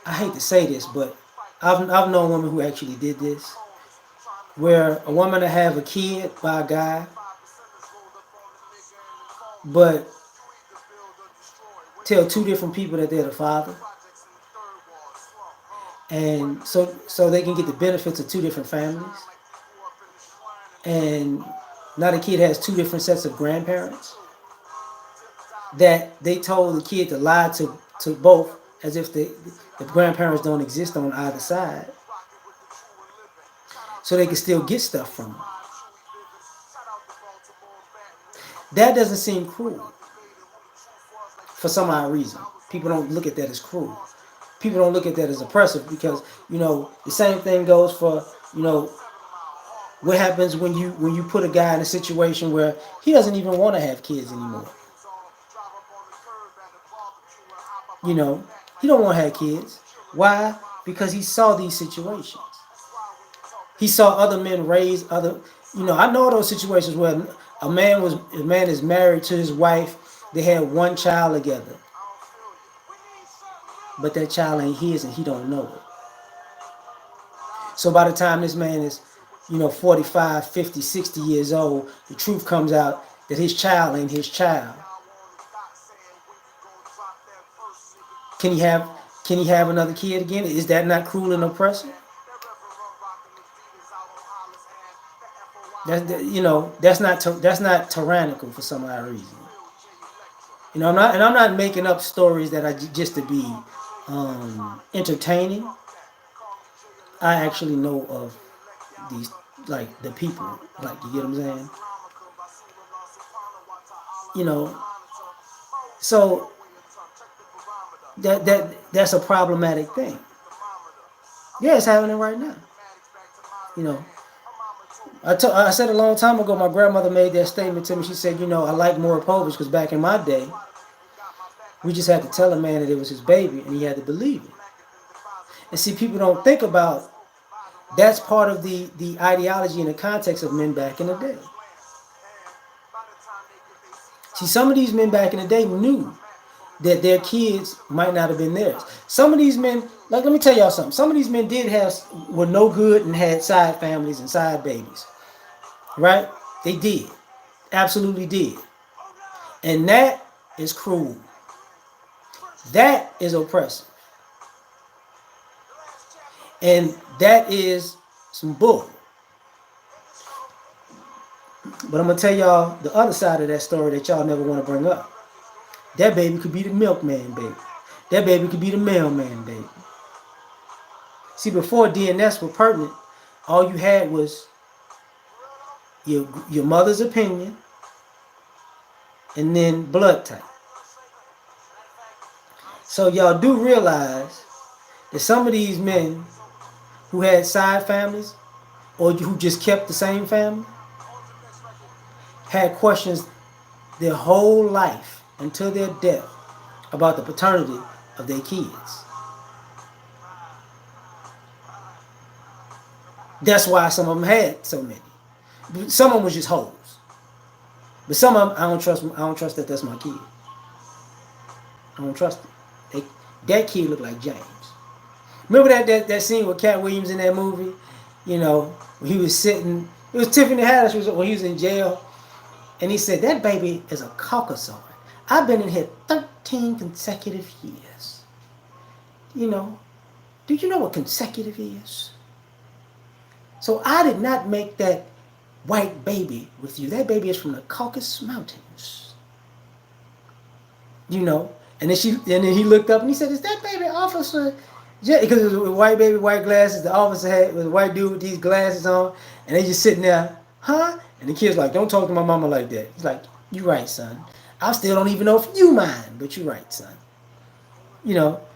I hate to say this, but I've known women who actually did this. where a woman will have a kid by a guy, but tell two different people that they're the father, and so they can get the benefits of two different families, and now the kid has two different sets of grandparents that they told the kid to lie to both as if the grandparents don't exist on either side, so they can still get stuff from them. That doesn't seem cruel for some odd reason. People don't look at that as cruel. People don't look at that as oppressive because the same thing goes for what happens when you put a guy in a situation where he doesn't even want to have kids anymore. You know, he don't want to have kids. Why? Because he saw these situations. He saw other men raise other. I know those situations where a man is married to his wife. They had one child together, but that child ain't his, and he don't know it. So by the time this man is, 45, 50, 60 years old, the truth comes out that his child ain't his child. Can he have can he have another kid again? Is that not cruel and oppressive? That's not tyrannical for some odd reason. I'm not making up stories that are just to be entertaining. I actually know of these, like, the people, like, you get what I'm saying? You know, so that's a problematic thing. Yeah, it's happening right now. You know, I said a long time ago, my grandmother made that statement to me. She said, I like more Povich because back in my day, we just had to tell a man that it was his baby and he had to believe it. And see, people don't think about that's part of the ideology and the context of men back in the day. See, some of these men back in the day knew that their kids might not have been theirs. Some of these men, like, let me tell y'all something. Some of these men were no good and had side families and side babies, right? They did, absolutely did, and that is cruel. That is oppressive, and that is some bull. But I'm gonna tell y'all the other side of that story that y'all never want to bring up. That baby could be the milkman baby. That baby could be the mailman baby. See, before DNS were pertinent, all you had was your mother's opinion and then blood type. So y'all do realize that some of these men who had side families or who just kept the same family had questions their whole life until their death about the paternity of their kids. That's why some of them had so many. Some of them was just hoes. But some of them, I don't trust. I don't trust that that's my kid. I don't trust it. That kid looked like James. Remember that scene with Cat Williams in that movie? When he was sitting. It was Tiffany Haddish when he was in jail, and he said that baby is a Caucasoid. I've been in here 13 consecutive years. Do you know what consecutive is? So I did not make that white baby with you. That baby is from the Caucasus Mountains. And then he looked up and he said, "Is that baby Officer?" Because it was a white baby, white glasses. The officer was a white dude with these glasses on, and they just sitting there, huh? And the kid's like, "Don't talk to my mama like that." He's like, "You right, son. I still don't even know if you mine, but you right, son."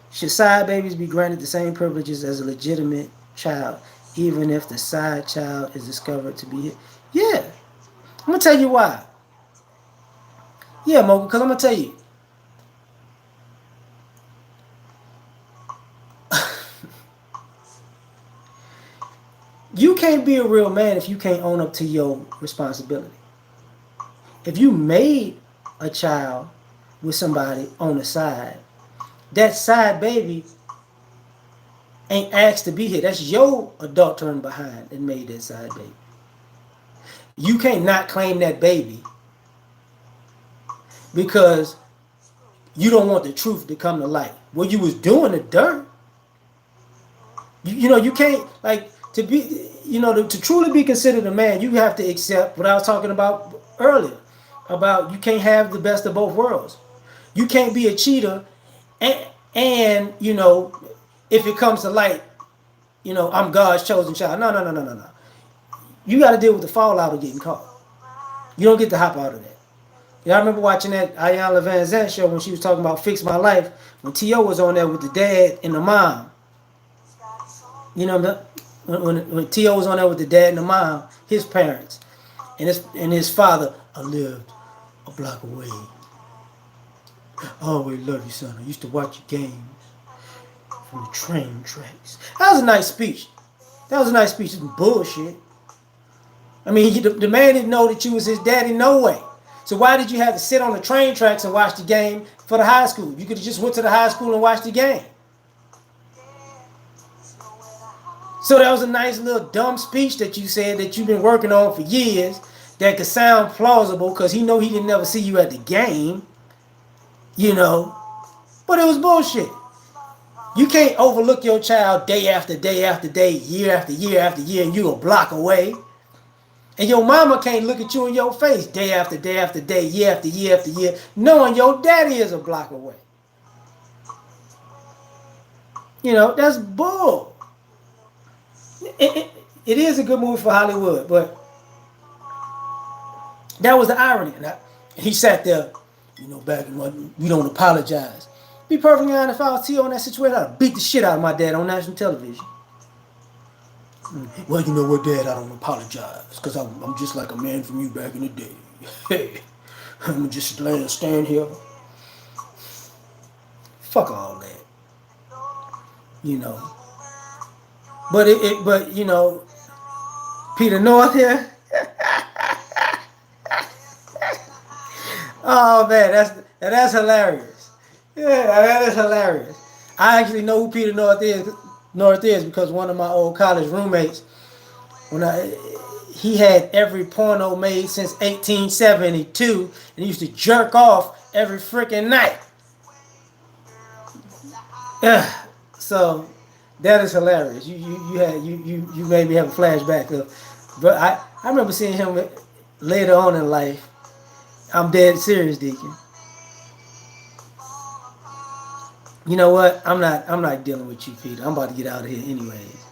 Should side babies be granted the same privileges as a legitimate child, even if the side child is discovered to be his? Yeah. I'm gonna tell you why. Yeah, Mocha, because I'm gonna tell you. You can't be a real man if you can't own up to your responsibility. If you made a child with somebody on the side, that side baby ain't asked to be here. That's your adult turn behind and made that side baby. You can't not claim that baby because you don't want the truth to come to light. Well, you was doing the dirt. You know, you can't, like, to be, you know, to truly be considered a man, you have to accept what I was talking about earlier, about you can't have the best of both worlds. You can't be a cheater and you know, if it comes to light, you know, I'm God's chosen child. No, no, no, no, no, no. You got to deal with the fallout of getting caught. You don't get to hop out of that. Yeah, I remember watching that Ayanna Van Zandt show when she was talking about Fix My Life, when T.O. was on there with the dad and the mom. You know, when T.O. was on there with the dad and the mom, his parents, and his father, I lived a block away. I always loved you, son. I used to watch your games from the train tracks. That was a nice speech. That was a nice speech. Some bullshit. I mean, the man didn't know that you was his daddy, no way. So why did you have to sit on the train tracks and watch the game for the high school? You could have just went to the high school and watched the game. So that was a nice little dumb speech that you said that you've been working on for years that could sound plausible because he know he didn't never see you at the game, you know. But it was bullshit. You can't overlook your child day after day after day, year after year after year, and you a block away. And your mama can't look at you in your face day after day after day, year after year after year, knowing your daddy is a block away. You know, that's bull. It is a good movie for Hollywood, but that was the irony. And he sat there, you know, back and we don't apologize. Be perfectly honest, if I was T.O. in that situation, I'd beat the shit out of my dad on national television. Well, you know what, Dad, I don't apologize because I'm just like a man from you back in the day. Hey, I'm just stand here. Fuck all that, you know. But you know, Peter North here. Oh man, that's hilarious. Yeah, that is hilarious. I actually know who Peter North is. North is because one of my old college roommates, he had every porno made since 1872, and he used to jerk off every freaking night. So that is hilarious. You made me have a flashback of, but I remember seeing him later on in life. I'm dead serious, Deacon. You know what? I'm not dealing with you, Peter. I'm about to get out of here anyways.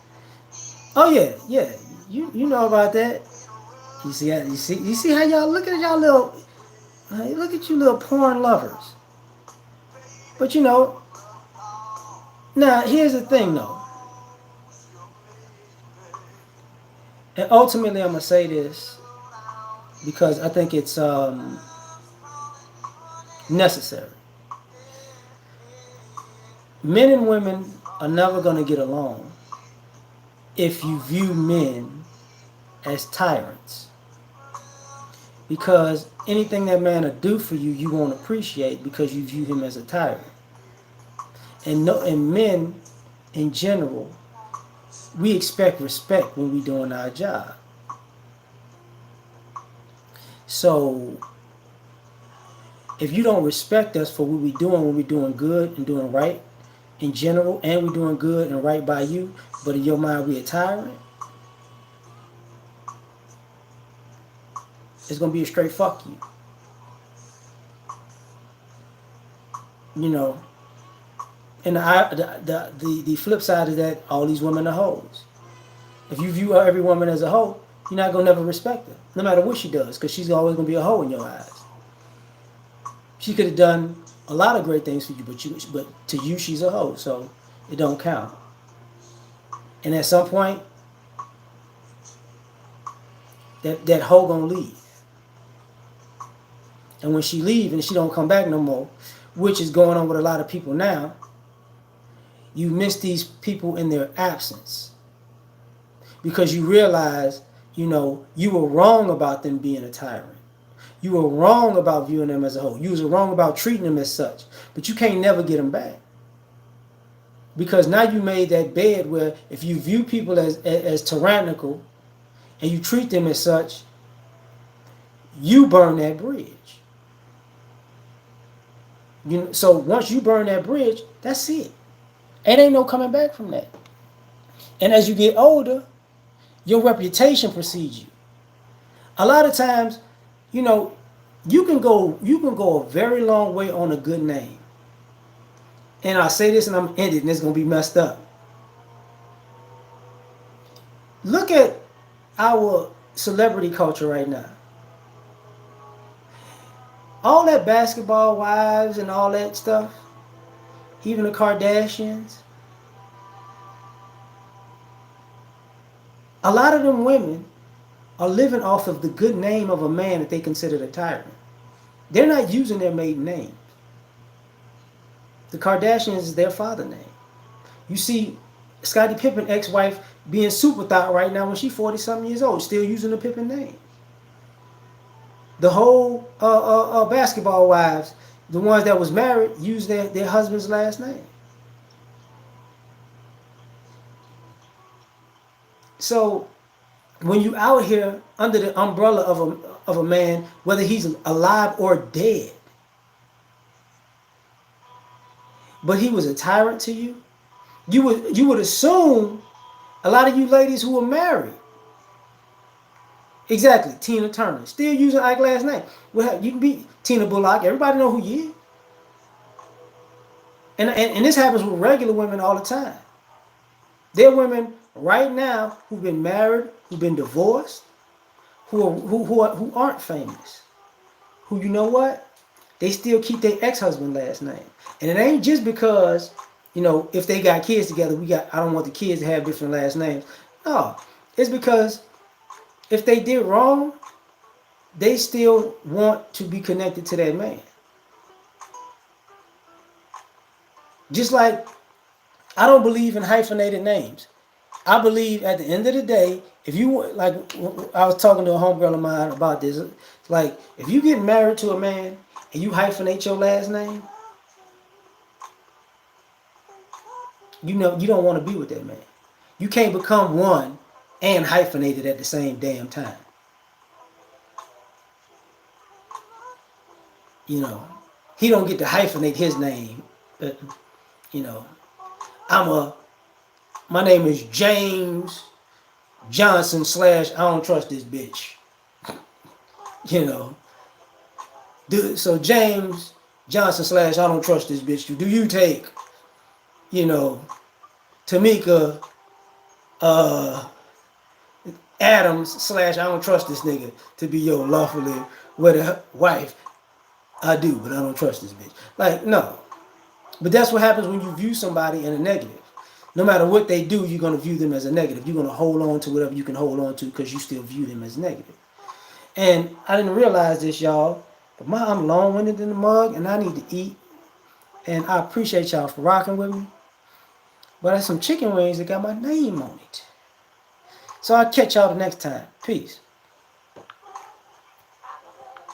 Oh yeah, yeah. You know about that. You see how y'all look at y'all little look at you little porn lovers. But you know, now here's the thing though. And ultimately I'm gonna say this because I think it's necessary. Men and women are never gonna get along if you view men as tyrants. Because anything that man will do for you, you won't appreciate because you view him as a tyrant. And no, and men, in general, we expect respect when we doing our job. So, if you don't respect us for what we doing when we doing good and doing right, in general, and we doing good and right by you, but in your mind we a tyrant, it's gonna be a straight fuck you. You know, and the flip side of that, all these women are hoes. If you view every woman as a hoe, you're not gonna never respect her, no matter what she does, because she's always gonna be a hoe in your eyes. She could have done a lot of great things for you, but to you she's a hoe, so it don't count. And at some point, that hoe gonna leave. And when she leave and she don't come back no more, which is going on with a lot of people now, you miss these people in their absence. Because you realize, you know, you were wrong about them being a tyrant. You were wrong about viewing them as a whole. You was wrong about treating them as such. But you can't never get them back. Because now you made that bed where if you view people as tyrannical and you treat them as such, you burn that bridge. So once you burn that bridge, that's it. It ain't no coming back from that. And as you get older, your reputation precedes you. A lot of times, you know, you can go a very long way on a good name. And I say this and I'm ended and it's gonna be messed up. Look at our celebrity culture right now. All that basketball wives and all that stuff, even the Kardashians, a lot of them women are living off of the good name of a man that they consider a tyrant. They're not using their maiden name. The Kardashians is their father name. You see Scottie Pippen ex-wife being super thought right now when she's 40 something years old, still using the Pippen name. The whole basketball wives, the ones that was married, use their husband's last name. So when you out here under the umbrella of a man, whether he's alive or dead, but he was a tyrant to you, you would assume a lot of you ladies who are married. Exactly, Tina Turner, still using Ike last name. Well, you can be Tina Bullock. Everybody know who you is. And this happens with regular women all the time. There are women right now who've been married, who've been divorced, who aren't famous. Who, you know what? They still keep their ex-husband last name. And it ain't just because, if they got kids together, I don't want the kids to have different last names. No. It's because if they did wrong, they still want to be connected to that man. Just like I don't believe in hyphenated names. I believe at the end of the day, if you like, I was talking to a homegirl of mine about this. Like, if you get married to a man and you hyphenate your last name, you don't want to be with that man. You can't become one and hyphenated at the same damn time. You know, he don't get to hyphenate his name. But, you know, I'm a. My name is James Johnson slash I don't trust this bitch. You know, so James Johnson slash I don't trust this bitch. Do you take, you know, Tamika uh, Adams slash I don't trust this nigga to be your lawfully wedded wife? I do, but I don't trust this bitch. Like, no. But that's what happens when you view somebody in a negative. No matter what they do, you're going to view them as a negative. You're going to hold on to whatever you can hold on to because you still view them as negative. And I didn't realize this, y'all, but I'm long-winded in the mug and I need to eat. And I appreciate y'all for rocking with me. But there's some chicken wings that got my name on it. So I'll catch y'all the next time. Peace.